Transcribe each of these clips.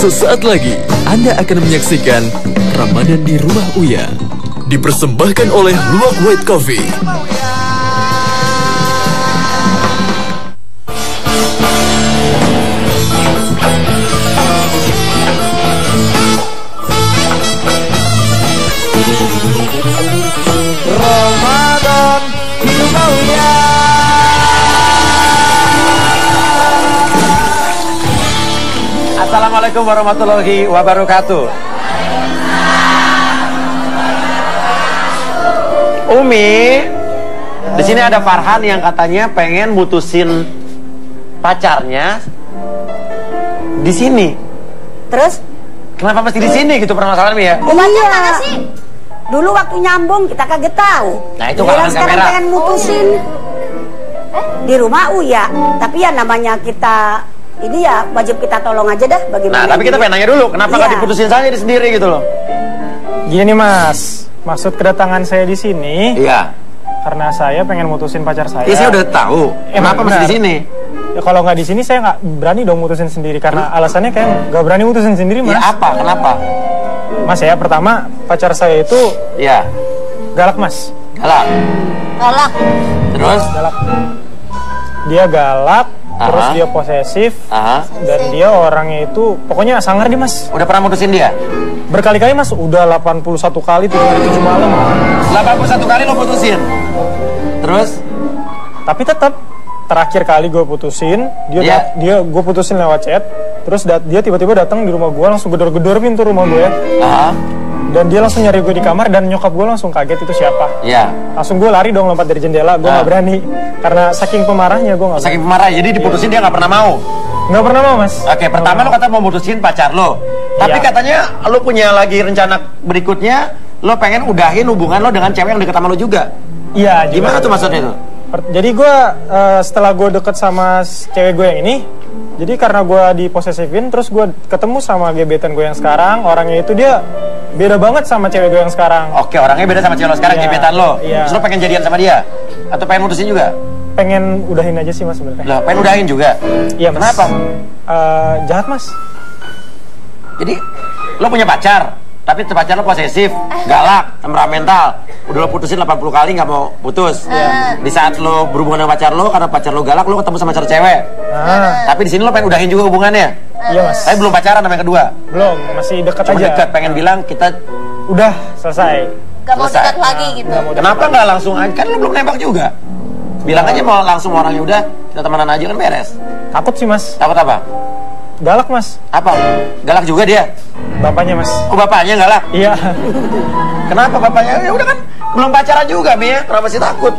Sesaat lagi Anda akan menyaksikan Ramadan di Rumah Uya, dipersembahkan oleh Luwak White Coffee. Ramadan di Rumah Uya. Assalamualaikum warahmatullahi wabarakatuh. Umi, di sini ada Farhan yang katanya pengen mutusin pacarnya di sini. Terus? Kenapa mesti di sini gitu permasalahannya ya? Obatnya mana sih? Dulu waktu nyambung kita kaget tahu. Nah, itu bilang kalangan sekarang kamera. pengen mutusin di Rumah Uya. Tapi ya namanya kita ini ya wajib kita tolong aja dah bagaimana. Nah, tapi kita pengen nanya dulu, kenapa nggak Iya. diputusin saja di sendiri gitu loh? Gini Mas, maksud kedatangan saya di sini Iya. karena saya pengen mutusin pacar saya. Iya, saya udah tahu. Kenapa mesti di sini? Ya kalau nggak di sini saya nggak berani dong mutusin sendiri karena alasannya kayak nggak berani mutusin sendiri Mas. Ya apa? Kenapa? Mas ya pertama pacar saya itu Iya. galak Mas. Galak. Galak. Terus? Galak. Dia galak, terus dia posesif, dan dia orangnya itu pokoknya sangar dia Mas. Udah pernah mutusin dia? Berkali-kali Mas, udah 81 kali 7 hari 7 malam. 81 kali lo putusin. Terus? Tapi tetap terakhir kali gue putusin, dia gue putusin lewat chat, terus dia tiba-tiba datang di rumah gue langsung gedor-gedor pintu rumah gue, dan dia langsung nyari gue di kamar dan nyokap gue langsung kaget itu siapa. Iya. Langsung gue lari dong lompat dari jendela, gue nggak berani karena saking pemarahnya gue nggak. Saking pemarah, jadi diputusin dia nggak pernah mau. Nggak pernah mau Mas. Oke, pertama lo kata mau mutusin pacar lo, tapi katanya lo punya lagi rencana berikutnya, lo pengen udahin hubungan lo dengan cewek yang deket sama lo juga. Iya. Gimana tuh maksudnya itu? Jadi gue setelah gue deket sama cewek gue yang ini, jadi karena gue diposesifin, terus gue ketemu sama gebetan gue yang sekarang, orangnya itu dia beda banget sama cewek gue yang sekarang. Oke, orangnya beda sama cewek lo sekarang, gebetan lo. Iya. Terus lo pengen jadian sama dia? Atau pengen mutusin juga? Pengen udahin aja sih Mas sebenarnya. Lah, pengen udahin juga? Iya Mas. Kenapa? Jahat Mas. Jadi lo punya pacar, tapi pacar lo posesif, galak, temperamental. Udah lo putusin 80 kali nggak mau putus. Di saat lo berhubungan dengan pacar lo, karena pacar lo galak, lo ketemu sama pacar cewek. Tapi di sini lo pengen udahin juga hubungannya. Iya Mas. Tapi belum pacaran sama yang kedua. Belum, masih dekat Cuma aja. dekat, pengen bilang kita udah selesai. Gak mau Selesai. dekat lagi gitu. Kenapa nggak langsung aja? Kan lo belum nembak juga. Bilang aja mau langsung orangnya udah, kita temenan aja kan beres. Takut sih Mas. Takut apa? Galak Mas. Apa? Galak juga dia? Bapaknya Mas. Oh, bapaknya galak? Iya. Kenapa bapaknya? Ya udah kan belum pacaran juga, Mia. Kenapa sih takut?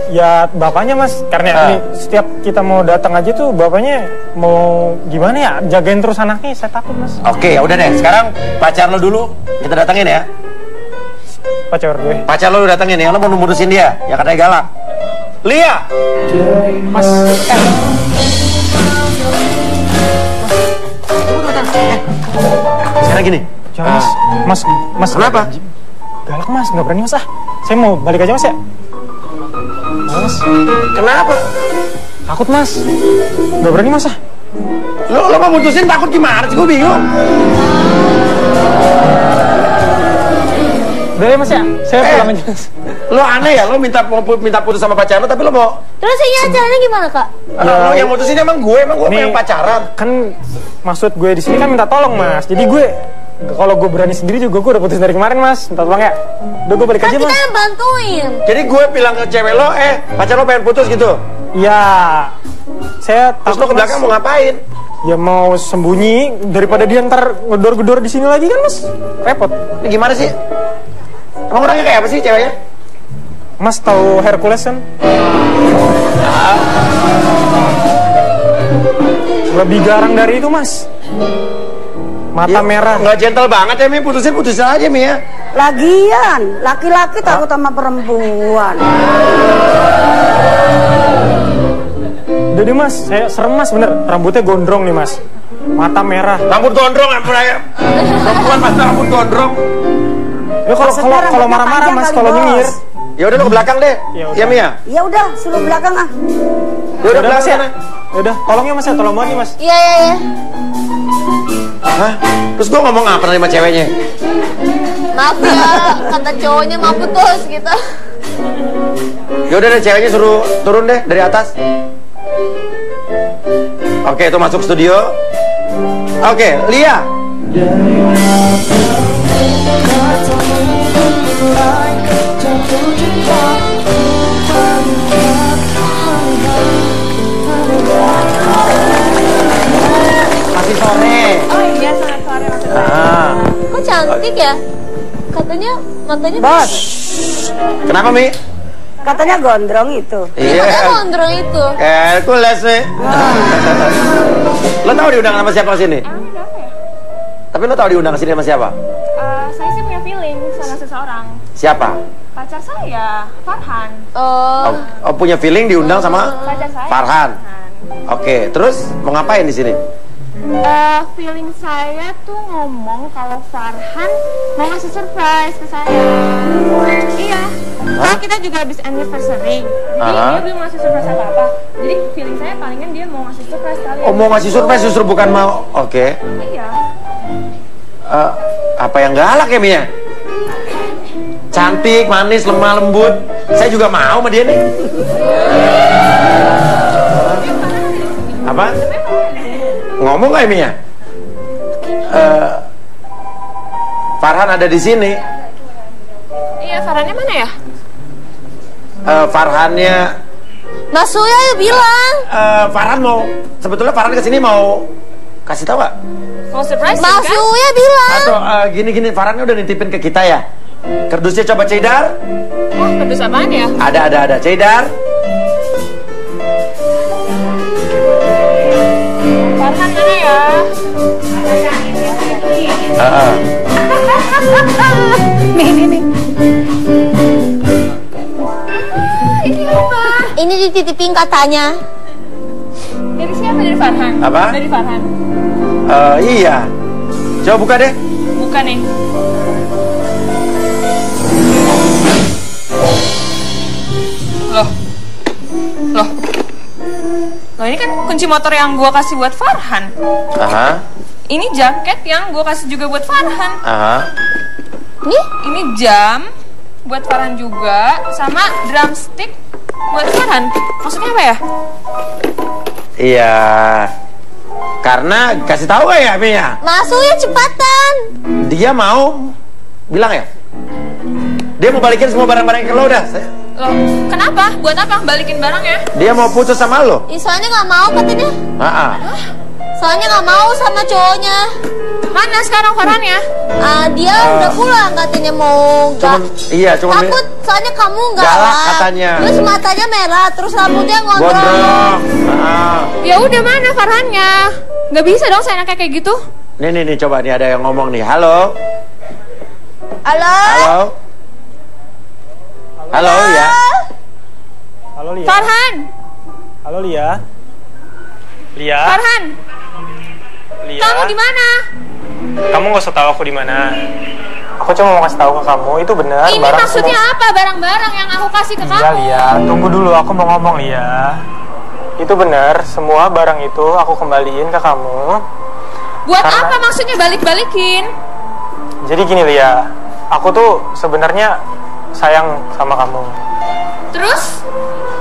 Ya bapaknya Mas, karena ini setiap kita mau datang aja tuh bapaknya mau gimana ya, jagain terus anaknya, saya takut Mas. Oke, ya udah deh. Sekarang pacar lo dulu kita datengin ya. Pacar gue. Pacar lo datengin ya, lo mau mutusin dia, ya katanya galak. Lia. Mas. Sekarang gini. Jangan Mas. Mas. Kenapa? Galak Mas, nggak berani Mas Saya mau balik aja Mas ya. Mas. Kenapa? Takut Mas. Nggak berani Mas Lo mau mutusin takut gimana sih? Gue bingung. Udah ya Mas ya, saya pulang aja Mas. Lo aneh ya, lo minta putus sama pacar lo, tapi lo mau Terus ini acaranya gimana Kak? lo yang mutusin emang gue Nih, yang pacaran. Kan maksud gue di sini kan minta tolong Mas. Jadi gue kalau gue berani sendiri juga gue udah putus dari kemarin Mas. Minta tolong ya. Udah gue balik aja Mas. Kita yang bantuin. Jadi gue bilang ke cewek lo, pacar lo pengen putus gitu. Ya, saya Terus lo ke belakang mau ngapain? Ya mau sembunyi daripada dia ntar ngedor-gedor di sini lagi kan Mas. Repot. Ini gimana sih? Emang orangnya kayak apa sih ceweknya? Mas tahu Hercules kan? Lebih garang dari itu Mas. Mata merah. Nggak gentle banget ya Mi, putusin aja Mi ya. Lagian, laki-laki takut sama perempuan. Udah deh Mas, saya serem Mas bener. Rambutnya gondrong nih Mas. Mata merah. Rambut gondrong ya. Perempuan masa rambut gondrong. Ya kalau marah-marah Mas, kalau nyengir. Ya udah lo ke belakang deh. Ya Mi ya. Ya udah, suruh belakang ah. Ya udah belakang Mas ya. sana. Ya udah, tolong ya Mas ya, tolong banget nih Mas. Iya. Hah? Terus gue ngomong apa sama ceweknya? Maaf ya, kata cowoknya mau putus gitu. Yaudah deh, ceweknya suruh turun deh dari atas. Oke, itu masuk studio. Oke, Lia. Masih sore. Oh iya, sangat sore maksudnya. Kok cantik ya? Katanya matanya Bos, Kenapa, Mi? katanya gondrong itu. Iya. Katanya gondrong itu. Hercules, Mi. Lo tau diundang sama siapa sini? Tapi lo tau diundang ke sini sama siapa? Saya sih punya feeling sama seseorang. Siapa? Pacar saya, Farhan. Oh, punya feeling diundang sama Pacar saya. Farhan. Oke, terus mau ngapain di sini? Feeling saya tuh ngomong kalau Farhan mau ngasih surprise ke saya. Iya. Karena kita juga habis anniversary. Jadi dia belum ngasih surprise apa-apa. Jadi feeling saya palingan dia mau ngasih surprise kali. Oh, mau ngasih surprise justru bukan mau. Oke. Iya. Apa yang galak ya, Mia? Cantik, manis, lemah, lembut. Saya juga mau sama dia nih. Apa? Ngomong gak ya, Mia? Farhan ada di sini. Iya, Farhannya mana ya? Farhannya Mas Uya bilang. Farhan mau, sebetulnya Farhan kesini mau kasih tahu gak? Mau surprise Mas kan? Uya bilang. Atau gini Farhannya udah nitipin ke kita ya. Kerdusnya coba cedar. Oh, kerdus apaan ya? Ada cedar. Farhan mana ya? Nih. Ini apa? Ini dititipin katanya. Dari siapa? Dari Farhan? Apa? Dari Farhan. Iya. Coba buka deh. Bukan nih. Loh, ini kan kunci motor yang gua kasih buat Farhan. Aha. Ini jaket yang gua kasih juga buat Farhan. Aha. Ini jam buat Farhan juga, sama drumstick buat Farhan. Maksudnya apa ya? Iya. Karena kasih tahu gak ya, Mia? Mas Uya cepatan. Dia mau bilang ya? Dia mau balikin semua barang-barang ke lo dah. Loh, kenapa? Buat apa? Balikin barangnya? Dia mau putus sama lo. Soalnya nggak mau katanya. Soalnya nggak mau sama cowoknya. Mana sekarang Farhannya? Dia udah pulang katanya mau Cuma takut soalnya kamu galak katanya. Terus matanya merah, terus rambutnya gondrong. Ya udah, mana Farhannya? Nggak bisa dong saya kayak gitu. Nih coba nih ada yang ngomong nih. Halo. Halo ya. Halo Lia. Farhan. Halo Lia. Farhan. Lia. Kamu di mana? Kamu nggak usah tahu aku di mana. Aku cuma mau kasih tahu ke kamu itu benar. Ini maksudnya apa? Barang-barang yang aku kasih ke kamu? Iya Lia, tunggu dulu aku mau ngomong Lia. Itu benar, semua barang itu aku kembaliin ke kamu. Buat apa maksudnya balik-balikin? Jadi gini Lia, aku tuh sebenarnya sayang sama kamu. Terus?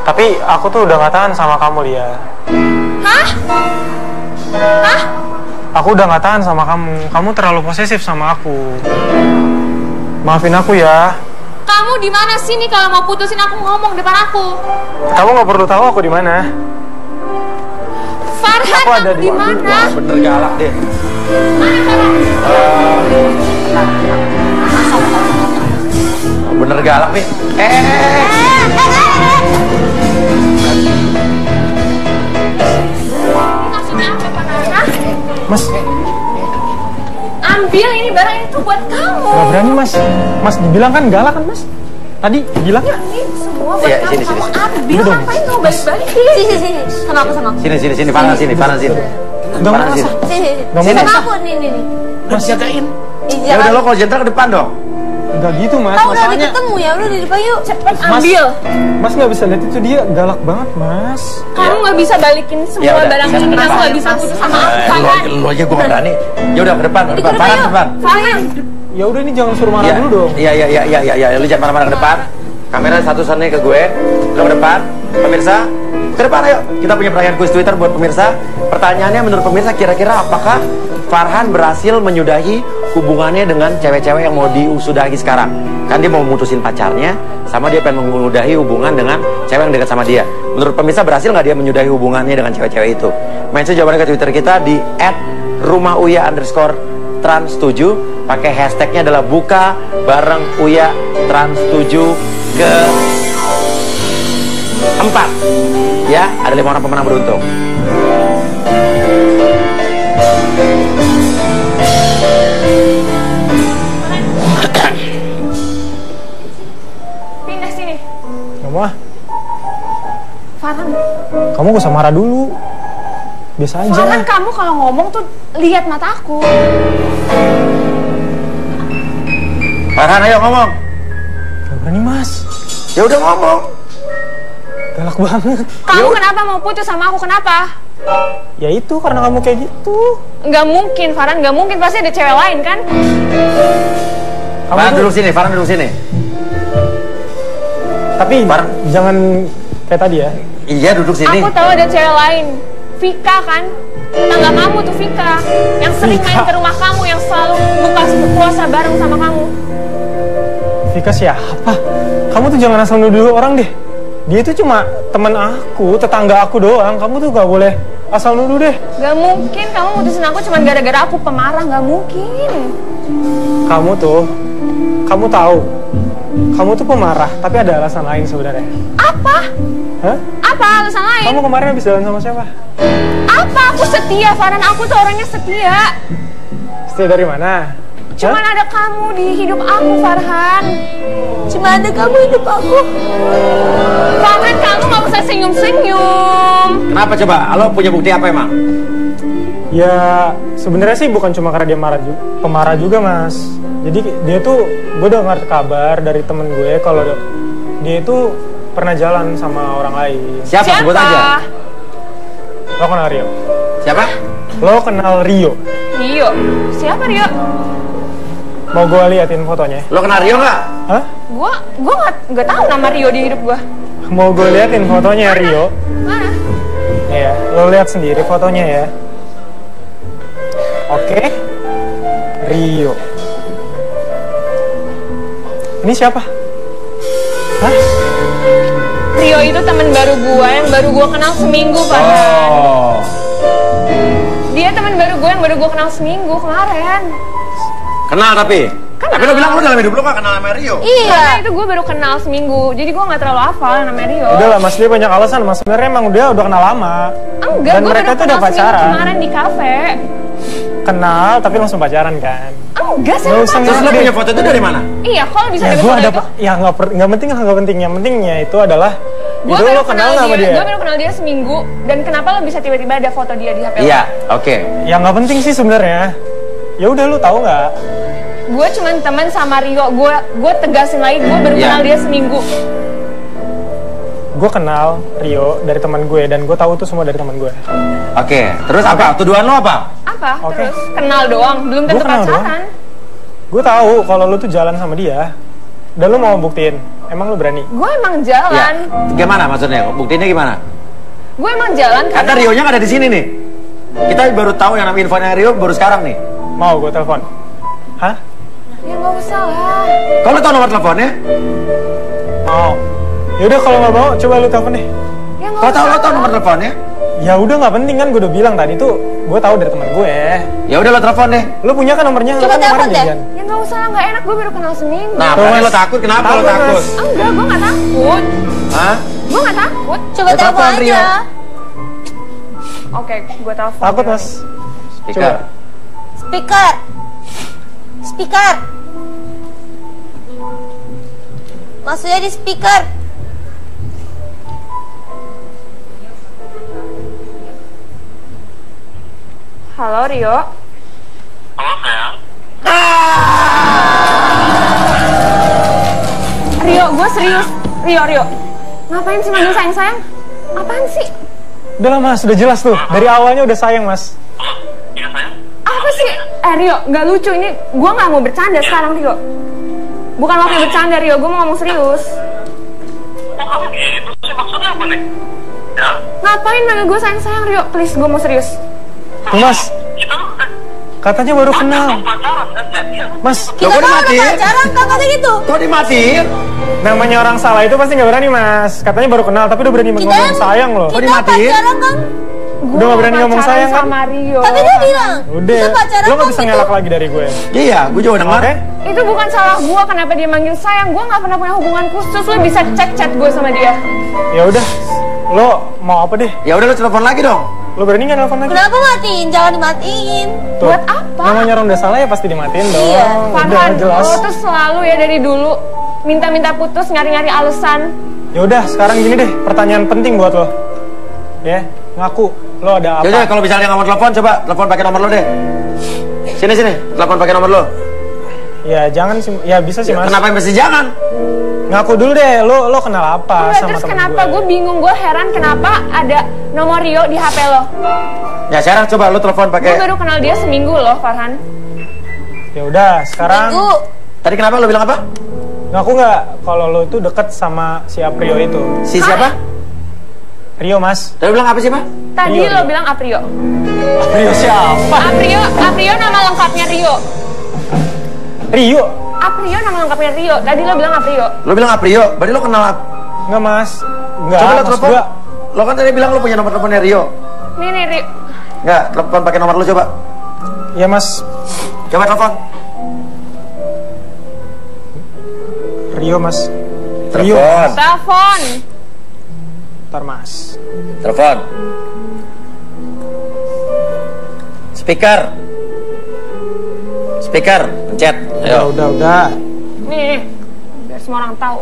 Tapi aku tuh udah gak tahan sama kamu Lia. Hah? Aku udah gak tahan sama kamu. Kamu terlalu posesif sama aku. Maafin aku ya. Kamu di mana sih nih? Kalau mau putusin aku ngomong depan aku. Kamu gak perlu tahu aku di mana. Farhan, aku ada kamu di mana? Bener galak deh. Mana Farhan? Bener galak nih. Maksudnya apa, Farhan? Mas, ambil ini barang itu buat kamu. gak berani mas. Mas dibilang kan galak kan mas. Tadi bilangnya. Ini semua buat Iya, kamu. sini. Kamu ambil, ngapain kamu balik-balikin? Sini. Sama aku. Sini, Farhan sini. Gak mau Farhan mas. Sini. Gak mau Sama mas. aku nih. Mas jagain. Iya, Ya udah lo kalau jenderal ke depan dong. Enggak gitu mas. Tahu udah ketemu ya, udah di depan yuk. Cepet ambil. Mas nggak bisa lihat itu, dia galak banget mas. Kamu nggak bisa balikin semua barang ini, kamu nggak bisa putus sama aku. Lu aja gue nggak berani. Ya udah ke depan, Farhan depan. Farhan. Ya udah ini jangan suruh marah dulu dong. Iya, lu jangan marah-marah ke depan. Kamera satu sana ke gue, lu ke depan. Pemirsa, ke depan ayo. Kita punya pertanyaan kuis Twitter buat pemirsa. Pertanyaannya menurut pemirsa kira-kira apakah Farhan berhasil menyudahi hubungannya dengan cewek-cewek yang mau disudahi sekarang? Kan dia mau mutusin pacarnya, sama dia pengen menyudahi hubungan dengan cewek yang dekat sama dia. Menurut pemirsa berhasil nggak dia menyudahi hubungannya dengan cewek-cewek itu? Mention jawabannya ke Twitter kita di @rumah_uya_trans7. Pakai hashtagnya adalah buka bareng Uya Trans7 ke 4. Ya, ada 5 orang pemenang beruntung. Pindah sini. Gak mau ah. Farhan. Kamu gak usah marah dulu. Biasa aja. Farhan, kamu kalau ngomong tuh lihat mataku. Farhan ayo ngomong. Gak berani mas. Ya udah ngomong. Galak banget. Kamu kenapa mau putus sama aku? Kenapa? Ya itu karena kamu kayak gitu. Nggak mungkin, Farhan. Nggak mungkin. Pasti ada cewek lain, kan? Farhan duduk sini, Farhan duduk sini. Tapi Farhan, jangan kayak tadi ya. iya duduk sini. Aku tahu ada cewek lain. Vika kan? Tetangga kamu tuh Vika. Yang sering main ke rumah kamu. Yang selalu buka puasa bareng sama kamu. Vika siapa? Kamu tuh jangan asal nuduh orang deh. Dia itu cuma teman aku, tetangga aku doang. Kamu tuh gak boleh asal nuduh deh. Gak mungkin kamu mutusin aku cuma gara-gara aku pemarah. Gak mungkin. Kamu tahu. Kamu tuh pemarah, tapi ada alasan lain sebenarnya. Apa? Hah? Apa alasan lain? Kamu kemarin habis jalan sama siapa? Apa? Aku setia, Farhan. Aku tuh orangnya setia. Setia dari mana? Cuman ada kamu di hidup aku, Farhan. Cuma ada kamu hidup aku. Farhan, kamu gak usah senyum-senyum. Kenapa coba? Lo punya bukti apa emang? Ya sebenarnya sih bukan cuma karena dia pemarah juga mas. Jadi dia tuh, gue dengar kabar dari temen gue kalau dia itu pernah jalan sama orang lain. Siapa? Sebut aja. Lo kenal Rio? Siapa? Lo kenal Rio? Rio? Siapa Rio? Mau gue liatin fotonya? Lo kenal Rio nggak? Hah? Gue nggak tahu nama Rio di hidup gue. Mau gue liatin fotonya Rio? Mana? Iya, lo lihat sendiri fotonya ya. Oke, Rio. Ini siapa? Hah? Rio itu teman baru gue yang baru gue kenal seminggu, Farhan. Oh. Dia teman baru gue yang baru gue kenal seminggu kemarin. Kenal tapi? Tapi lo bilang lo dalam hidup lo gak kenal sama Rio? Iya. Karena itu gue baru kenal seminggu, jadi gue nggak terlalu hafal namanya Rio. Udah lah mas, dia banyak alasan mas. Sebenarnya emang dia udah kenal lama. Enggak, dan gue mereka baru tuh udah kenal seminggu pacaran. kemarin di kafe. Kenal tapi langsung pacaran kan? Enggak, saya Nggak nggak usah Terus lo pacaran. punya foto itu dari mana? Iya, kalau bisa Ya dapat gue foto ada itu. ya nggak penting. Yang pentingnya itu adalah Gue itu lo kenal sama dia. Gue baru kenal dia seminggu. Dan kenapa lo bisa tiba-tiba ada foto dia di HP lo? Iya, oke. Ya nggak penting sih sebenarnya. Ya udah lo tahu nggak? Gue cuman teman sama Rio. Gue tegasin lagi, gue baru Iya. kenal dia seminggu. Gue kenal Rio dari teman gue dan gue tahu itu semua dari teman gue. Oke, terus apa? Tuduhan lo apa? Apa? Oke. Terus kenal doang, belum Gua tentu kenal pacaran. Gue tahu kalau lo tuh jalan sama dia dan lo mau buktiin. Emang lo berani? Gue emang Iya. jalan. Gimana maksudnya? Buktinya gimana? Gue emang jalan Kata Rio-nya nggak ada di sini nih. Kita baru tahu yang namanya infonya Rio baru sekarang nih. Mau gue telepon? Hah? Ya nggak usah lah. Kau lo tau nomor teleponnya? Mau. Yaudah kalau nggak mau, coba lo telepon deh. Ya nggak Kau usah. lo tau nomor teleponnya? Ya udah nggak penting kan, gue udah bilang tadi tuh gue tahu dari teman gue. Ya udah lo telepon deh. Lo punya kan nomornya? Lo Coba kan kemarin telepon deh. jajan. Ya nggak usah lah, nggak enak. Gue baru kenal seminggu. Nah, Tuh, berarti Mas. lo takut. Kenapa lo Takut, takut? Mas. Enggak, gue nggak takut. Hah? Gue nggak takut. Coba Ya, telepon telepon Rio. aja. Oke, gue telepon. Takut mas. Speaker. Speaker. Speaker. Maksudnya di speaker. Halo Rio. Halo sayang. Gue serius. Rio. Ngapain sih manggil sayang-sayang? Apaan sih? Udah lah mas, udah jelas tuh. Dari awalnya udah sayang mas. Iya sayang. Apa sih? Rio, gak lucu ini. Gue gak mau bercanda sekarang Rio. Bukan waktu bercanda Rio, gue mau ngomong serius. Kok kamu gitu sih? Maksudnya apa nih? Ya? Ngapain manggil gue sayang-sayang Rio? Please, gue mau serius. Tuh mas, Kita katanya baru kenal. pacaran kan? Mas, Kita kan udah pacaran, katanya gitu. Kok dimatiin? namanya orang salah itu pasti nggak berani mas. Katanya baru kenal, tapi udah berani ngomong sayang loh. Kok Kita dimatiin? pacaran kan? Udah gak berani ngomong pacaran sayang kan? sama Rio. Tapi dia bilang, Udah, kita pacaran lo kan gak bisa gitu. ngelak lagi dari gue. Iya, gue juga dengar. Oke? Itu bukan salah gue kenapa dia manggil sayang. Gue gak pernah punya hubungan khusus. Lo bisa chat gue sama dia. Ya udah, lo mau apa deh? Ya udah lu telepon lagi dong. Lo berani nggak nelfon lagi? Kenapa matiin? Jangan dimatiin. Tuh, Buat apa? namanya orang udah salah ya pasti dimatiin dong. Iya. Udah Farhan, jelas. lo tuh selalu ya dari dulu minta-minta putus, nyari-nyari alasan. Ya udah, sekarang gini deh, pertanyaan penting buat lo. Ya, ngaku lo ada apa? Yaudah, kalau misalnya nggak mau telepon, coba telepon pakai nomor lo deh. Sini, telepon pakai nomor lo. Ya jangan sih, ya bisa sih mas. Kenapa mesti jangan? Ngaku dulu deh, lo kenal apa Enggak, sama terus temen kenapa? Gue bingung, gue heran kenapa ada nomor Rio di HP lo. Ya sekarang coba lo telepon Gue pakai. baru kenal dia seminggu loh, Farhan. Ya udah, sekarang Minggu. Tadi kenapa lo bilang apa? ngaku nggak kalau lo itu deket sama si Aprio itu? Si siapa? Rio mas. Tadi bilang apa sih, Pak? Tadi Rio, lo Rio. bilang Aprio. Rio siapa? Aprio nama lengkapnya Rio. Rio? Aprio nama lengkapnya Rio. Tadi lo bilang Aprio. Lo bilang Aprio, berarti lo kenal. Nggak mas. Nggak. Coba lo mas telepon. gua. Lo kan tadi bilang lo punya nomor teleponnya Rio. Nih Rio. Nggak, telepon pakai nomor lo coba. Ya mas. Coba telepon. Rio mas. Rio. Telepon. Telepon. Ntar mas. Telepon. Speaker. Pencet. Ayo. Udah. Nih, biar semua orang tahu.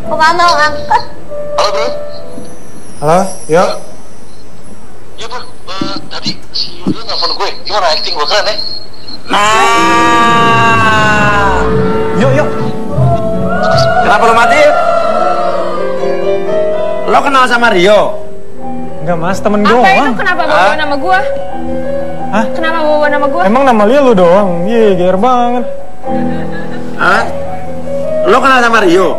Kok gak mau angkat? Halo bro. Halo, yuk. Iya bro. Tadi si Yudo nelfon gue. Gimana acting gue keren ya? Yuk. Kenapa lo mati? Lo kenal sama Rio? Enggak mas, temen Apa itu doang. kenapa bawa nama gue? Hah? Kenapa bawa nama gue? Emang nama Lia lu doang? Iya, gear banget. Hah? Lo kenal sama Rio?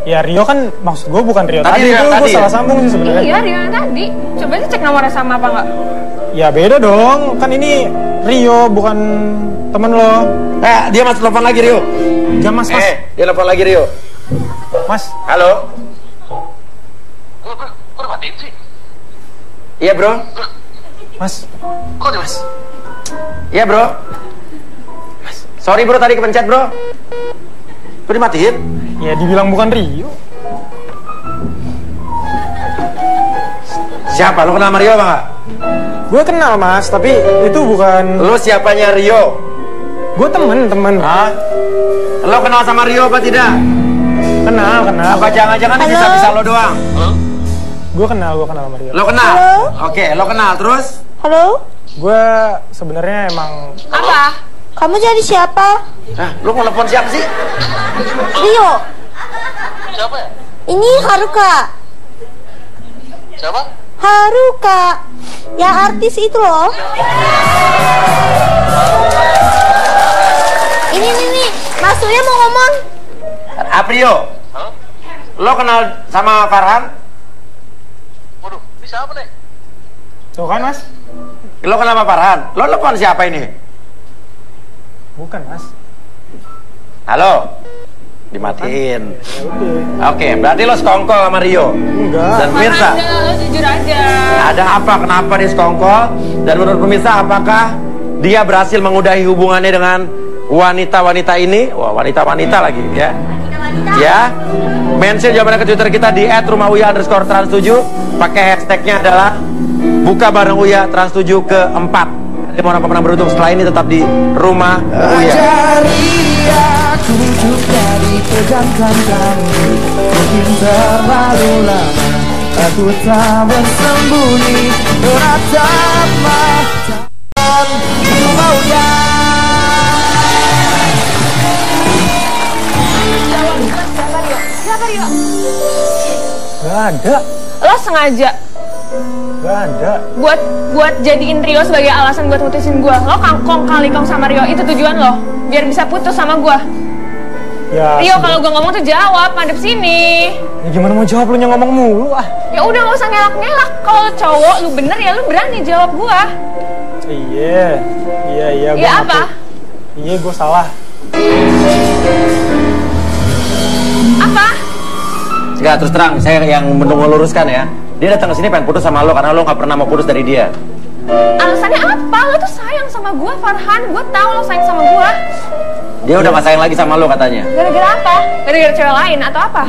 Ya Rio kan, maksud gue bukan Rio Tadi tadi, Rio itu gue tadi salah ya? sambung sih sebenarnya. Iya, Rio yang tadi. Coba aja cek nomornya sama apa enggak? Ya beda dong, kan ini Rio bukan temen lo. Dia masih telepon lagi Rio. Jam mas. Dia telepon lagi Rio. Mas, Halo? Bro, kok udah matiin sih? Iya bro? mas. Kok udah mas? Iya bro? Sorry bro, tadi kepencet bro. Kok dimatiin? Ya dibilang bukan Rio. Siapa? Lo kenal sama Rio apa nggak? Gue kenal mas, tapi itu bukan. Lo siapanya Rio? Gue temen. Hah? Lo kenal sama Rio apa tidak? Kenal. Apa jangan-jangan ini bisa lo doang? Gue kenal sama Rio. Lo kenal? Oke, lo kenal terus? Halo? Gue sebenarnya emang. Apa? Kamu jadi siapa? Lo mau telepon siapa sih? Rio. Siapa ya? Ini Haruka. Siapa? Haruka. Yang artis itu loh. Ini nih. Mas Surya mau ngomong. Aprio. Halo? Lo kenal sama Farhan? Waduh, ini siapa nih? Tuh kan mas? Lo kenal sama Farhan? Lo telepon siapa ini? Bukan mas. Halo? Dimatiin. Ya udah. Oke, berarti lo sekongkol sama Rio. Enggak. Dan pemirsa, Farhan, udah, lo jujur aja. ada apa? Kenapa dia sekongkol? Dan menurut pemirsa, apakah dia berhasil mengudahi hubungannya dengan wanita-wanita ini? Wah, wanita-wanita lagi ya. Ya, mention jawabannya ke Twitter kita di @rumah_uya_trans7. Pakai hashtagnya adalah buka bareng Uya Trans7 ke-4. Jadi mau orang beruntung setelah ini tetap di rumah Uya. Ajari dia ku untuk dari pegangkan tangan. mungkin terlalu lama aku tak bersembunyi beratap mata mau ya. Siapa Rio? Gak ada. Lo sengaja Gak ada. buat jadiin Rio sebagai alasan buat putusin gue. Lo kangkong kali kong sama Rio, itu tujuan lo biar bisa putus sama gue. Ya, Rio, kalau gue ngomong tuh jawab, madep sini. Ya gimana mau jawab, lu yang ngomong mulu ah. Ya udah, gak usah ngelak-ngelak. Kalau lo cowok, lu bener ya lu berani jawab gue. Iya. Iya apa? Iya, gue salah. Apa? Enggak, terus terang, saya yang meluruskan ya. Dia datang ke sini pengen putus sama lo karena lo nggak pernah mau putus dari dia. Alasannya apa? Lo tuh sayang sama gue, Farhan. Gue tahu lo sayang sama gue. Dia udah gak sayang lagi sama lo katanya. Gara-gara apa? Gara-gara cewek lain atau apa?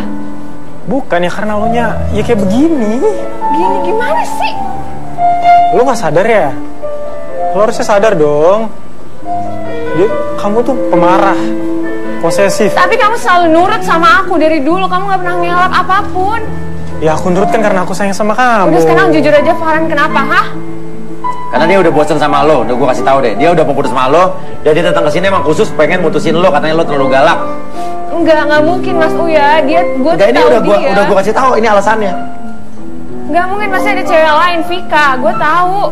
Bukan ya, karena lo nya ya kayak begini. Gini gimana sih? Lo gak sadar ya? Lo harusnya sadar dong. Kamu tuh pemarah, posesif. Tapi kamu selalu nurut sama aku dari dulu. Kamu gak pernah ngelak apapun. Ya aku nurut kan karena aku sayang sama kamu. Udah sekarang jujur aja, Farhan, kenapa, hah? Karena dia udah bosan sama lo, udah gue kasih tahu deh. Dia udah mau putus sama lo, dan dia datang ke sini emang khusus pengen mutusin lo katanya lo terlalu galak. Enggak mungkin Mas Uya. Gue enggak, ini udah gue kasih tahu ini alasannya. Enggak mungkin, masih ada cewek lain, Vika. Gue tahu.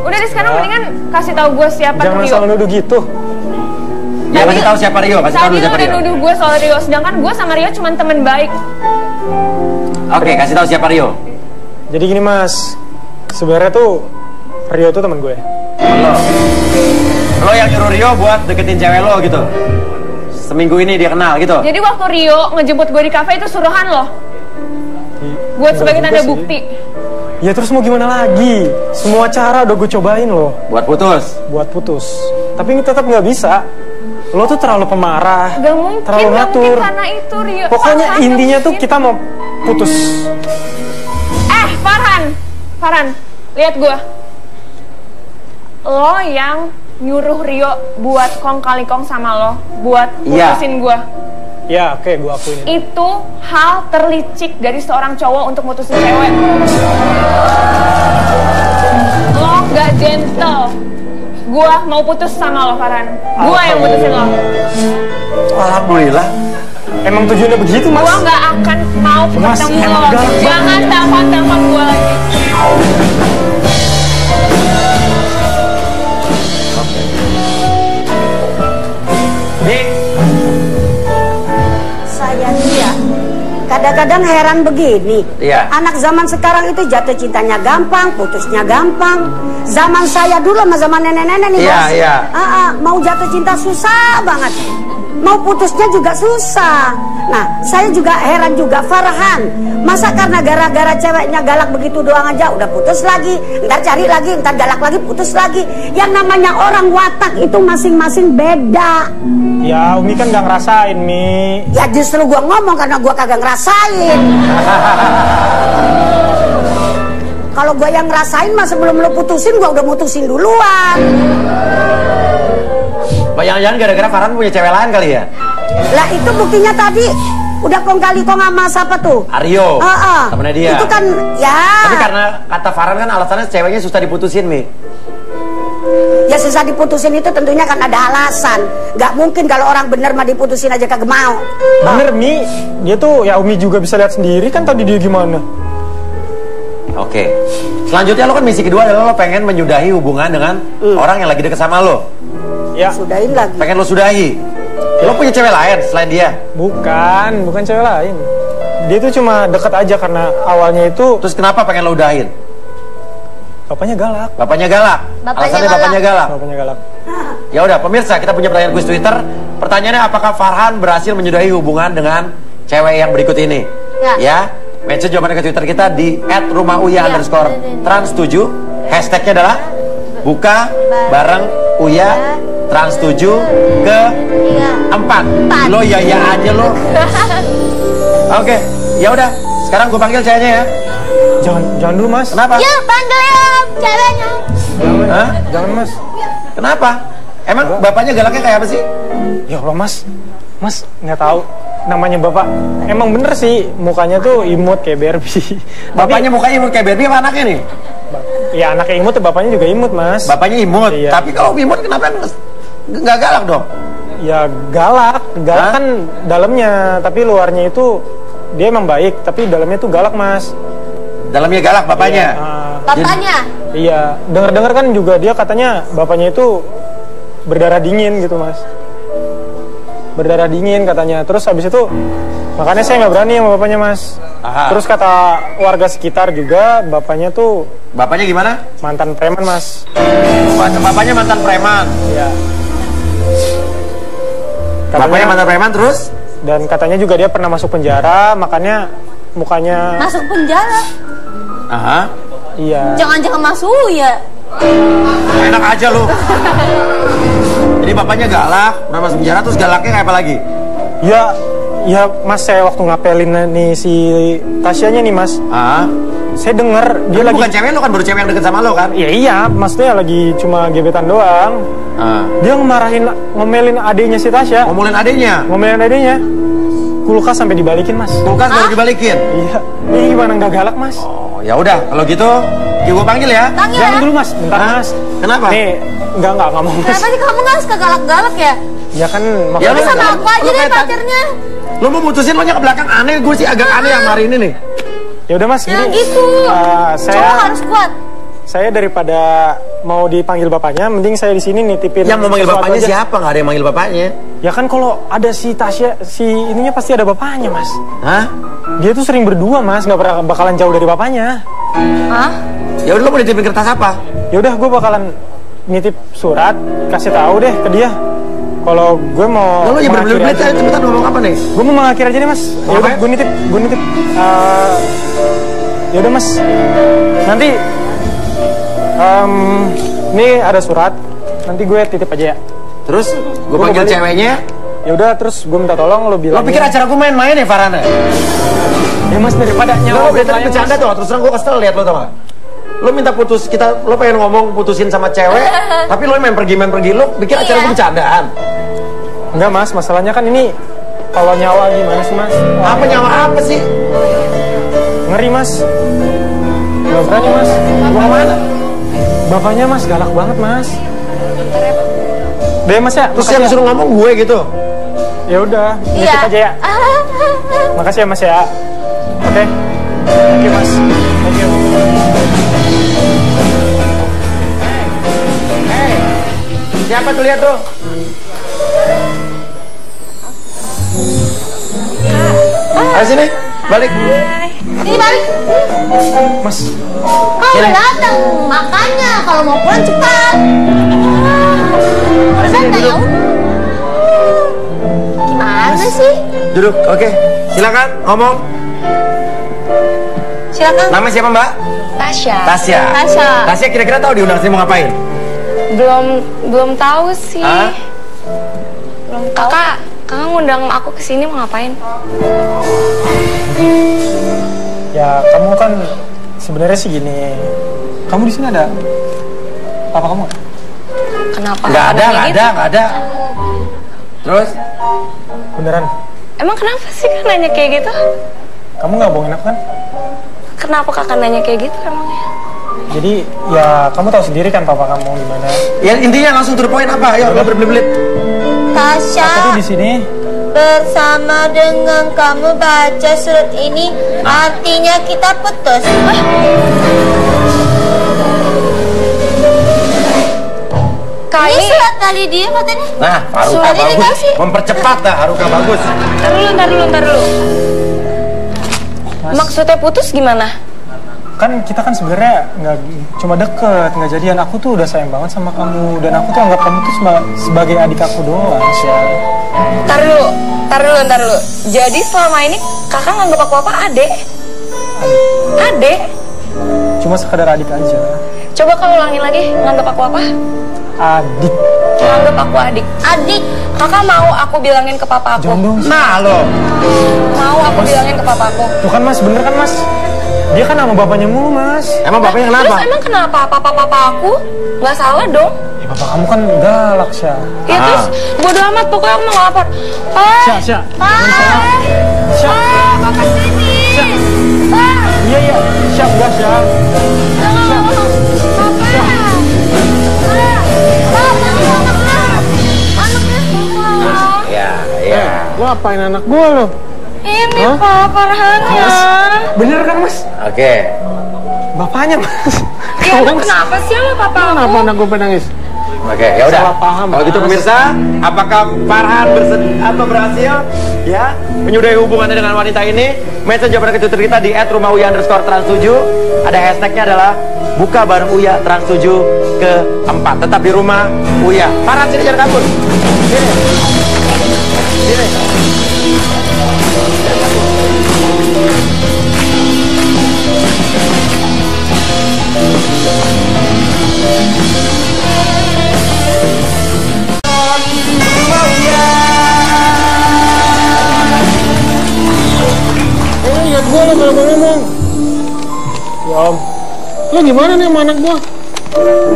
Udah deh, sekarang mendingan kasih tahu gue siapa Rio. Jangan selalu nuduh gitu. Ya kasih tahu siapa Rio, kasih tahu dulu siapa Rio. Tadi lo udah nuduh gue soal Rio, sedangkan gue sama Rio cuma teman baik. Oke, kasih tahu siapa Rio. Jadi gini Mas, sebenarnya tuh Rio tuh teman gue. Lo yang nyuruh Rio buat deketin cewek lo gitu. Seminggu ini dia kenal gitu. Jadi waktu Rio ngejemput gue di kafe itu suruhan lo? Buat sebagai tanda bukti. Ya terus mau gimana lagi? Semua cara udah gue cobain loh. Buat putus? Buat putus. Tapi tetap nggak bisa. Lo tuh terlalu pemarah. Gak mungkin, terlalu ngatur. Karena itu Rio. Pokoknya intinya tuh kita mau putus. Farhan, lihat gue. Lo yang nyuruh Rio buat kong kali kong sama lo, buat putusin gue. Ya, oke, gue akuin. Itu hal terlicik dari seorang cowok untuk mutusin cewek. Lo gak gentle. Gue mau putus sama lo, Farhan. Gue yang putusin lo. Alhamdulillah. Emang tujuannya begitu, Mas? Gue gak akan mau ketemu lo lagi. Jangan telepon gue lagi. Saya dia kadang-kadang heran begini. Iya. Anak zaman sekarang itu jatuh cintanya gampang, putusnya gampang. Zaman saya dulu sama zaman nenek-nenek nih, Mas. Iya. Mau jatuh cinta susah banget. Mau putusnya juga susah. Nah, saya juga heran juga, Farhan. Masa karena gara-gara ceweknya galak begitu doang aja udah putus lagi, ntar cari lagi, ntar galak lagi, putus lagi. Yang namanya orang watak itu masing-masing beda. Ya, Umi kan gak ngerasain, Mi. Ya justru gua ngomong karena gua kagak ngerasain. Kalau gua yang ngerasain mah sebelum lo putusin gua udah mutusin duluan. Jangan-jangan gara-gara Farhan punya cewek lain kali ya? Lah itu buktinya tadi udah kong kali kong sama siapa tuh? Aryo, temennya dia. Itu kan ya. Tapi karena kata Farhan kan alasannya ceweknya susah diputusin, Mi. Ya susah diputusin itu tentunya kan ada alasan. Gak mungkin kalau orang bener mah diputusin aja kagak mau. Bener, Mi. Dia tuh ya Umi juga bisa lihat sendiri kan tadi dia gimana. Oke. Selanjutnya lo kan misi kedua adalah lo pengen menyudahi hubungan dengan orang yang lagi deket sama lo. Ya. Sudahin lagi. Pengen lo sudahi. Lo punya cewek lain selain dia? Bukan cewek lain. Dia tuh cuma deket aja karena awalnya itu. Terus kenapa pengen lo udahin? Bapaknya galak. Bapaknya galak. Alasannya bapaknya galak. Bapaknya galak. Ya udah pemirsa, kita punya pertanyaan quiz Twitter. Pertanyaannya, apakah Farhan berhasil menyudahi hubungan dengan cewek yang berikut ini? Ya. Mention jawabannya ke Twitter kita di @rumah_uya_trans7. Hashtagnya adalah buka bareng Uya Trans 7 ke 4. Lo ya aja lo. Oke, ya udah. Sekarang gue panggil ceweknya ya. Jangan dulu, Mas. Kenapa? Ya, panggil ya ceweknya. Jangan, Mas. Kenapa? Emang bapaknya galaknya kayak apa sih? Ya Allah, Mas. Mas nggak tahu. namanya bapak emang bener sih mukanya tuh imut kayak Barbie. Bapaknya mukanya imut kayak Barbie apa anaknya nih? Ya anaknya imut, bapaknya juga imut mas. Bapaknya imut, iya. Tapi kalau imut kenapa nggak galak dong? Ya galak kan dalamnya, tapi luarnya itu dia emang baik, tapi dalamnya tuh galak mas. Dalamnya galak bapaknya? Bapaknya? Iya, dengar-dengar kan juga dia katanya bapaknya itu berdarah dingin gitu mas. Berdarah dingin katanya, terus habis itu makanya saya nggak berani sama bapaknya mas. Aha. Terus kata warga sekitar juga bapaknya tuh. Bapaknya gimana? Mantan preman mas. Bapaknya mantan preman? Iya. Bapaknya mantan preman terus? Dan katanya juga dia pernah masuk penjara, makanya mukanya... Masuk penjara? Aha. Iya. Jangan-jangan masuk ya? Enak aja lu. Jadi bapaknya galak, pernah masuk penjara, terus galaknya kayak apa lagi? Ya mas, saya waktu ngapelin nih si Tasyanya nih mas. Saya denger dia lagi... Bukan cewek lo kan, baru cewek yang deket sama lo kan? Iya, maksudnya lagi cuma gebetan doang. Dia ngomelin adenya si Tasya. Ngomelin adenya? Ngomelin adenya. Kulkas sampai dibalikin mas. Kulkas baru dibalikin? Iya. Ini gimana nggak galak mas? Oh ya udah, kalau gitu gue panggil ya. Panggil. Jangan dulu mas, bentar mas. Kenapa? Nih, enggak mau mas. Kenapa sih kamu nggak suka galak-galak ya? Ya kan Ya lu sama aku aja deh pacarnya. Lo mau putusin lo nya ke belakang aneh, gue sih agak aneh yang hari ini nih. Ya udah mas, Nah gini. gitu. Cowok harus kuat. Saya daripada mau dipanggil bapaknya, mending saya di sini nitipin. Yang mau manggil sesuatu bapaknya aja. siapa? Nggak ada yang manggil bapaknya. Ya kan kalau ada si Tasya, si ininya pasti ada bapaknya mas. Hah? Dia tuh sering berdua mas, nggak pernah bakalan jauh dari bapaknya. Hah? Ya udah lo mau nitipin kertas apa? Ya udah gue bakalan nitip surat, kasih tahu deh ke dia. Kalau gue mau. Lo ya berbelit-belit aja, cepetan ngomong apa nih? Gue mau mengakhir aja deh mas. Ya udah gue nitip. Ya udah mas. Nanti ini ada surat. Nanti gue titip aja ya. Terus gue panggil ceweknya. Ya udah, terus gue minta tolong lo bilang. Lo pikir acara gue main-main ya Farhana? Ya mas, daripada nyawa. Lo tadi bercanda tuh, terus terang gue kesel liat lo tau gak? Lo minta putus, lo pengen ngomong putusin sama cewek, tapi lo main pergi, lo pikir acara gue bercandaan? Enggak mas, masalahnya kan ini kalau nyawa gimana sih mas? Apa nyawa apa sih? Ngeri mas. Gak berani mas. Gue kemana? Bapaknya mas galak banget mas. Deh mas ya. Terus yang disuruh ngomong gue gitu? Ya udah, nitip aja ya. Makasih ya mas ya. Oke. Thank you mas. Thank you. Siapa tuh lihat tuh? Ayo sini, balik. Ini balik. Mas. Kau udah datang, makanya kalau mau pulang cepat. Santai ya. Gimana sih? Duduk, oke. Silakan ngomong. Silakan. Nama siapa Mbak? Tasya. Tasya. Tasya. Tasya kira-kira tahu diundang sini mau ngapain? Belum tahu sih. Hah? Belum tahu. Kakak ngundang aku ke sini mau ngapain? Ya kamu kan sebenarnya sih gini. Kamu di sini ada papa kamu? Kenapa? Nggak ada. Terus? Beneran? Emang kenapa sih kan nanya kayak gitu? Kamu nggak bohongin aku kan? Kenapa kakak nanya kayak gitu emangnya? Jadi ya kamu tahu sendiri kan papa kamu gimana? Ya intinya langsung to the point apa? Ayo, nggak berbelit-belit. Tasya. Aku tuh di sini. Bersama dengan kamu baca surat ini, artinya kita putus. Ini surat dari dia katanya. Nah, Haruka Surat ini bagus. kasih. Mempercepat dah, Haruka bagus. Ntar dulu. Maksudnya putus gimana? Kan kita kan sebenarnya nggak cuma deket, nggak jadian. Aku tuh udah sayang banget sama kamu dan aku tuh anggap kamu tuh sebagai adik aku doang, Sya. Ntar dulu. Jadi selama ini kakak nganggap aku apa? Adek? Cuma sekadar adik aja. Coba kau ulangin lagi, nganggap aku apa? Adik. Nganggap aku adik. Kakak mau aku bilangin ke papa aku? Jangan dong. Nah lo. Mau aku bilangin ke papa aku? Tuh kan mas, bener kan mas? Dia kan sama bapaknya mulu mas. Emang bapaknya kenapa? Terus emang kenapa papa aku? Nggak salah dong. Ya Bapak kamu kan galak, Syah. Ya terus bodo amat, pokoknya aku mau ngelapor. Pak! Syah. Syah! Bapak sini! Pak! Iya. Syah, enggak, Syah. Iya. Lo apain anak gua lo? Ini Pak Farhannya. Bener kan, Mas? Oke. Bapaknya, Mas. Ya lu kenapa sih sama papa aku? Kenapa anak gua penangis? Oke, ya udah. Salah paham. Kalau gitu pemirsa, apakah Farhan bersedia atau berhasil ya menyudahi hubungannya dengan wanita ini? Mention jawaban ke Twitter kita di @rumah_uya_trans7. Ada hashtagnya adalah buka bareng Uya Trans 7 ke-4. Tetap di rumah Uya. Farhan sini jangan kabur. Sini. Lihat gua lo kalau ngomong. Ya Om. Lo gimana nih sama anak gua?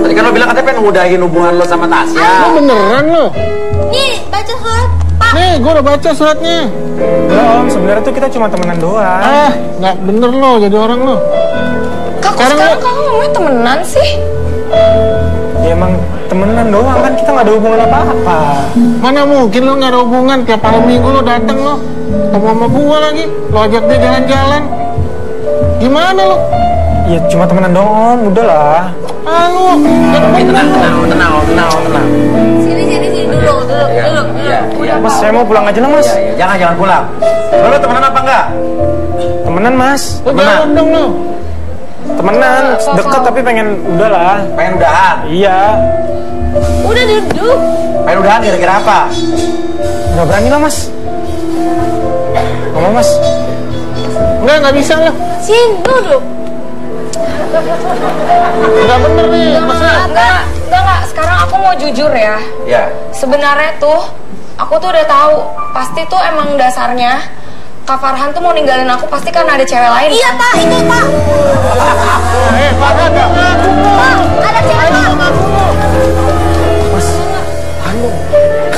Tadi kan lo bilang katanya pengen ngudahin hubungan lo sama Tasya. Lo beneran lo? Nih, baca surat, Pak. Nih, gua udah baca suratnya. Ya Om, sebenarnya tuh kita cuma temenan doang. Nggak bener lo jadi orang lo. Sekarang kamu ngomongnya temenan sih? Ya emang temenan doang kan, kita nggak ada hubungan apa-apa. Mana mungkin lo nggak ada hubungan, tiap malam minggu lo dateng lo. Ketemu sama gua lagi, lo ajak dia jalan-jalan. Gimana lo? Ya cuma temenan doang, udahlah. Lo, tenang. Sini dulu. Iya. Mas, saya mau pulang aja lah, Mas. Iya. Jangan pulang. Lo temenan apa enggak? Temenan, Mas. Lo jawab dong lo. Temenan, deket tapi pengen udahlah. Pengen udahan? Iya. Udah duduk. Pengen udahan kira-kira apa? Nggak berani lah, Mas. Ngomong, Mas. Nggak bisa lah. Sini duduk. Nggak bener nih. Enggak. Sekarang aku mau jujur ya. Iya. Sebenarnya tuh, aku tuh udah tahu. Pasti tuh emang dasarnya Kak Farhan tuh mau ninggalin aku pasti karena ada cewek lain. Iya, Pak. Itu, Pak. Farhan, Pak, ada cewek, Pak. Mas,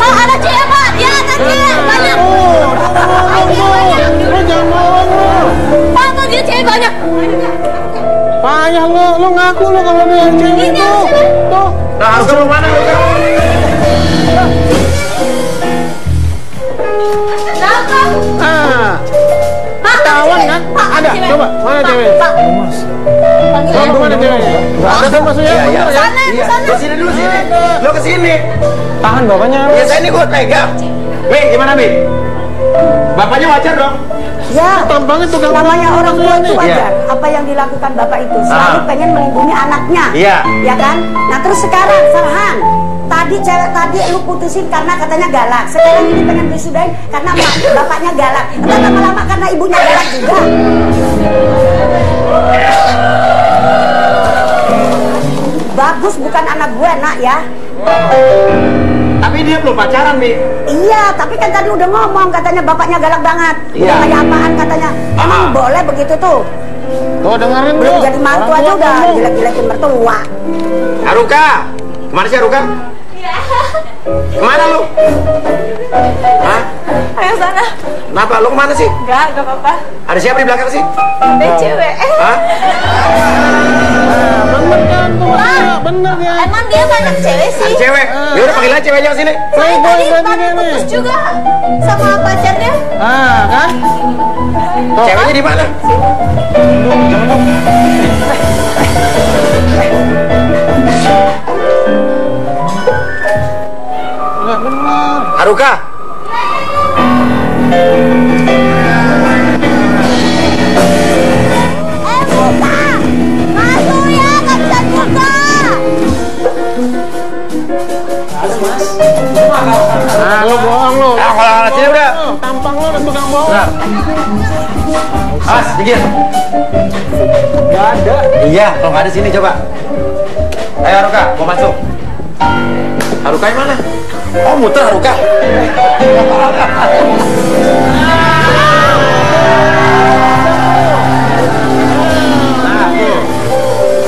Pak, ada cewek, Pak. Dia ada cewek banyak. Lo jangan bohong lo. Pak, tuh dia cewek banyak. Payah lo ngaku lo kalau dia cewek itu. Tuh. Nah, harus ke mana lo? Ketahuan kan? Ada, coba. Mana cewek? Pak. Kamu mana ceweknya? Ada kan maksudnya? Iya. Sana. Lo sini dulu sini. Lo kesini. Tahan bapaknya. Ya saya ini gue pegang. Mi, gimana Mi? Bapaknya wajar dong? Ya, tampangnya tukang namanya orang tua itu wajar. Iya. Apa yang dilakukan bapak itu selalu pengen melindungi anaknya. Iya. Ya kan? Nah terus sekarang Farhan, tadi cewek tadi lu putusin karena katanya galak. Sekarang ini pengen disudahin karena bapaknya galak. Entah lama-lama karena ibunya galak juga. Bagus bukan anak gue nak ya. Tapi dia belum pacaran, Mi. Iya, tapi kan tadi udah ngomong katanya bapaknya galak banget. Udah kayak apaan katanya. Emang boleh begitu tuh? Tuh dengerin Belum tuh. jadi mantu aja udah jelek-jelekin mertua. Aruka, kemana sih Aruka? Kemana lu? Hah? Ayo sana. Kenapa? Lu kemana sih? Enggak apa-apa. Ada siapa di belakang sih? Ada cewek. Hah? Bener kan tuh, bener ya. Emang dia banyak cewek sih. Ada cewek? Ya udah panggil aja ceweknya ke sini. Saya Playboy tadi berarti baru dia nih. putus juga sama pacarnya. Kan? Ceweknya di mana? Enggak bener. Aruka. Buka! Masuk ya, nggak bisa buka. Nah, lu bohong lu. Ah, kalau sini udah. Tampang lu udah tukang bohong. Nah. Mas, dikit. Gak ada. Iya, kalau nggak ada sini coba. Ayo Aruka, mau masuk. Aruka yang mana? Oh, muter Aruka.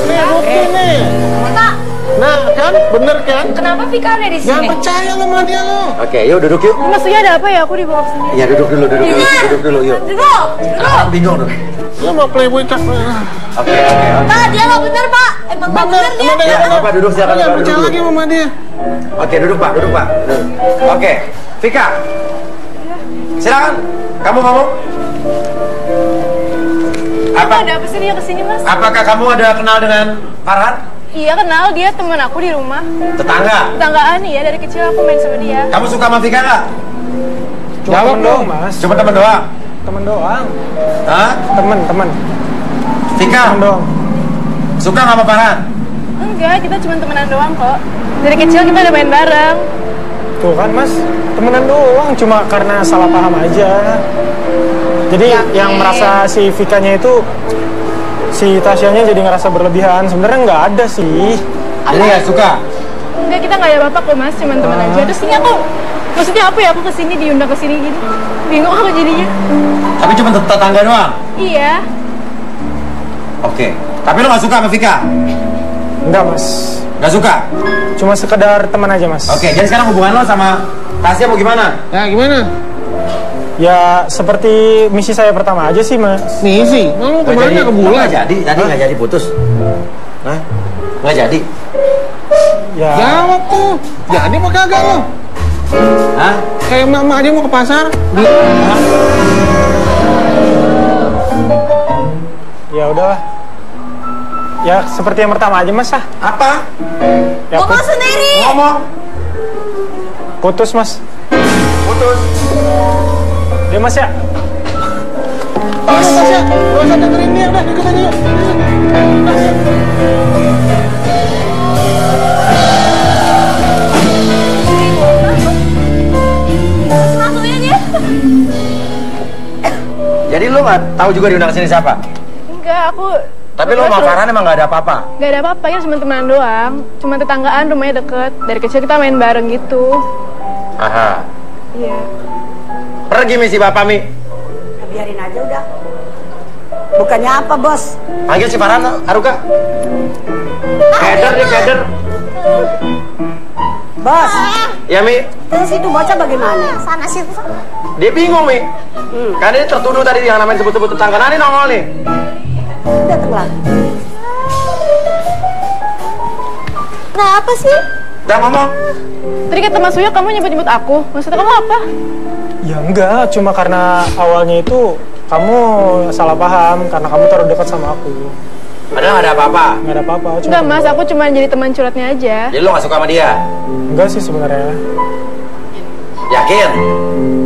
Nih bukti nih. Pak, Nah, kan? Bener kan? Kenapa Vika ada di sini? Jangan percaya lo sama dia lo. Oke, yuk duduk yuk. Maksudnya ada apa ya? Aku dibawa ke sini. Iya, duduk dulu yuk. Duduk. Orang bingung tuh. Lo mau playboy cak. Oke. Pak, dia nggak bener Pak. Emang nggak bener dia. Ya, Pak duduk silakan. Jangan Duduk percaya dulu. lagi sama dia. Oke, duduk Pak. Oke, Vika. Silakan. Kamu ngomong. Ada apa sih dia kesini Mas? Apakah kamu ada kenal dengan Farhan? Iya kenal, dia teman aku di rumah. Tetanggaan ya, dari kecil aku main sama dia. Kamu suka sama Vika nggak? Jawab dong Mas. Cuma teman doang. Temen doang. Hah? Temen. Vika. Temen doang. Suka nggak sama Farhan? Enggak, kita cuma temenan doang kok. Dari kecil kita udah main bareng. Tuh kan Mas, temenan doang, cuma karena salah paham aja. Jadi yang merasa si Vikanya itu, si Tasyanya jadi ngerasa berlebihan. Sebenarnya nggak ada sih. Jadi nggak suka? Enggak, kita nggak ada apa-apa kok Mas, cuma teman aja. Terus ini aku, maksudnya apa ya, aku kesini diundang kesini gini. Bingung aku jadinya. Tapi cuma tetangga doang? Iya. Oke. Tapi lo nggak suka sama Vika? Enggak Mas. Nggak suka? Cuma sekedar teman aja Mas. Oke, jadi sekarang hubungan lo sama Tasya mau gimana? Ya gimana? Ya seperti misi saya pertama aja sih Mas. Misi? Mau kemana ke bulan? Nggak jadi putus? Hah? Nggak jadi? Ya. Jawab tuh. Jadi apa kagak lo? Hah? Kayak mama aja mau ke pasar. Ya udahlah. Ya seperti yang pertama aja Mas ah. Apa? Ya, Ngomong sendiri. Ngomong. Putus Mas. Putus. Ya Mas ya. Tasya, gak usah dengerin dia, udah ikut aja yuk. Maksudnya dia. Jadi lo nggak tahu juga diundang sini siapa? Enggak, aku. Tapi lo sama Farhan emang nggak ada apa-apa? Gak ada apa-apa, ya cuma temenan doang. Cuma tetanggaan, rumahnya deket. Dari kecil kita main bareng gitu. Aha. Iya. Pergi misi bapak Mi. Biarin aja udah. Bukannya apa bos? Panggil si Farhan, Aruka. Keder nih, keder. Bos. Ya Mi. Terus itu bocah bagaimana? Sana situ. Dia bingung Mi. Karena dia tertuduh tadi yang namanya sebut-sebut tetangga. Nah ini nongol nih. Datanglah. Nah apa sih? Udah ngomong. Tadi kata Mas Uya kamu nyebut-nyebut aku. Maksudnya kamu apa? Ya enggak, cuma karena awalnya itu kamu salah paham karena kamu terlalu dekat sama aku. Padahal nggak ada apa-apa. Nggak ada apa-apa. Enggak Mas, aku cuma jadi teman curhatnya aja. Jadi lo nggak suka sama dia? Enggak sih sebenarnya. Yakin?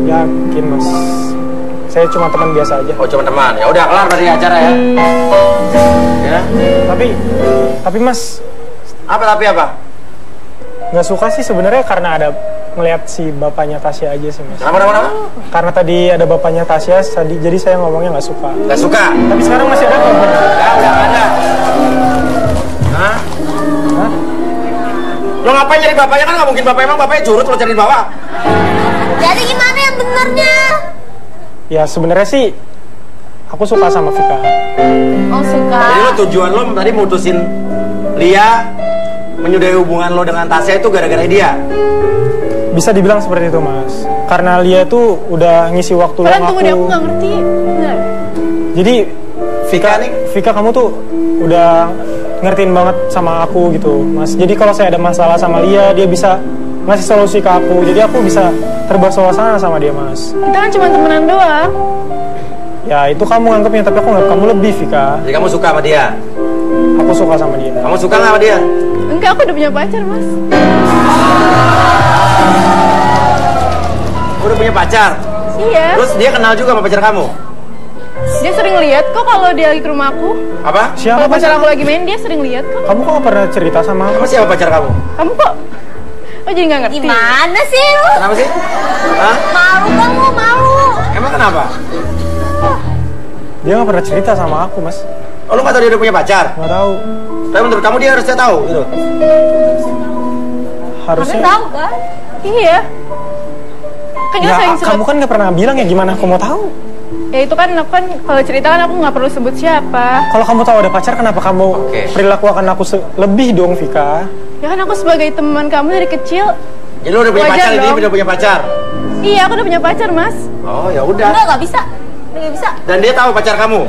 Yakin Mas. Saya cuma teman biasa aja. Oh cuma teman. Ya udah kelar dari acara ya. Ya. Tapi Mas. Tapi apa? Nggak suka sih sebenarnya karena ada ngelihat si bapaknya Tasya aja sih Mas. Kenapa? Karena tadi ada bapaknya Tasya, jadi saya ngomongnya nggak suka. Nggak suka? Tapi sekarang masih ada kok. Udah nggak ada. Hah? Lo ngapain cari bapaknya? Kan nggak mungkin bapak, emang bapaknya curut lo cari bapak. Jadi gimana yang benernya? Ya sebenarnya sih aku suka sama Vika. Oh suka. Jadi lo tujuan lo tadi mutusin Lia, menyudahi hubungan lo dengan Tasya itu gara-gara dia? Bisa dibilang seperti itu Mas. Karena Lia tuh udah ngisi waktu luang aku. Tunggu deh, aku nggak ngerti. Benar. Jadi Vika kamu tuh udah ngertiin banget sama aku gitu Mas. Jadi kalau saya ada masalah sama Lia, dia bisa ngasih solusi ke aku. Jadi aku bisa terbawa suasana sama dia Mas. Kita kan cuma temenan doang. Ya itu kamu nganggapnya, tapi aku nganggap kamu lebih Vika. Jadi kamu suka sama dia? Aku suka sama dia. Kamu suka nggak sama dia? Enggak, aku udah punya pacar Mas. Udah punya pacar? Iya. Terus dia kenal juga sama pacar kamu? Dia sering lihat kok kalau dia lagi ke rumah aku. Apa? Siapa Kalau pacar aku lagi main, dia sering lihat kok. Kamu kok gak pernah cerita sama aku? Sama siapa pacar kamu? Kamu kok? Oh jadi nggak ngerti? Gimana sih lu? Kenapa sih? Hah? Malu kamu, malu. Emang kenapa? Dia gak pernah cerita sama aku Mas. Oh lu nggak tahu dia udah punya pacar? Nggak tahu. Tapi menurut kamu dia harusnya tahu gitu? Harusnya. Tahu kan? Iya. Kan dia Ya sering kamu kan gak pernah bilang ya, gimana aku mau tahu? Ya itu kan aku kan kalau cerita kan aku nggak perlu sebut siapa. Kalau kamu tahu ada pacar, kenapa kamu perilakukan aku lebih dong, Vika? Ya kan aku sebagai teman kamu dari kecil. Jadi lu udah punya pacar, ini udah punya pacar? Iya, aku udah punya pacar, Mas. Oh, ya udah. Nggak bisa. Nggak bisa. Dan dia tahu pacar kamu?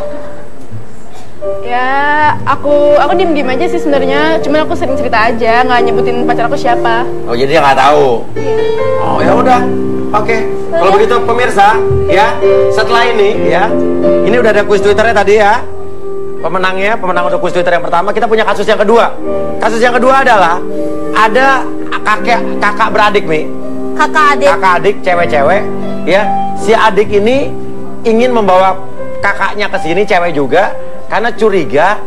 Ya, aku diem-diem aja sih sebenarnya. Cuman aku sering cerita aja, nggak nyebutin pacar aku siapa. Oh, jadi dia nggak tahu? Iya. Oh, ya udah. Oke. Kalau begitu pemirsa, ya, setelah ini, ya, ini udah ada kuis Twitternya tadi ya. Pemenang untuk kuis Twitter yang pertama. Kita punya kasus yang kedua. Kasus yang kedua adalah ada kakak beradik nih. Kakak adik cewek-cewek, ya. Si adik ini ingin membawa kakaknya ke sini, cewek juga, karena curiga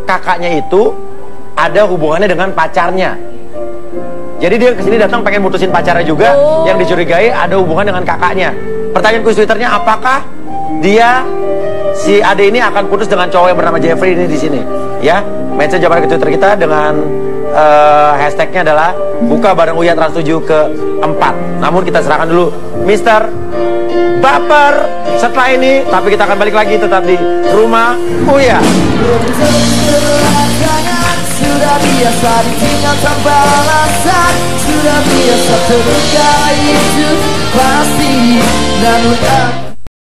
kakaknya itu ada hubungannya dengan pacarnya. Jadi dia kesini datang pengen mutusin pacarnya juga, yang dicurigai ada hubungan dengan kakaknya. Pertanyaan kuis Twitternya, apakah si ade ini akan putus dengan cowok yang bernama Jeffrey ini di sini? Ya, mention jawaban ke Twitter kita dengan hashtagnya adalah buka bareng Uya Trans 7 ke-4. Namun kita serahkan dulu Mister Baper setelah ini, tapi kita akan balik lagi tetap di Rumah Uya. Sudah biasa ditinggal tanpa alasan, sudah biasa terluka itu pasti, namun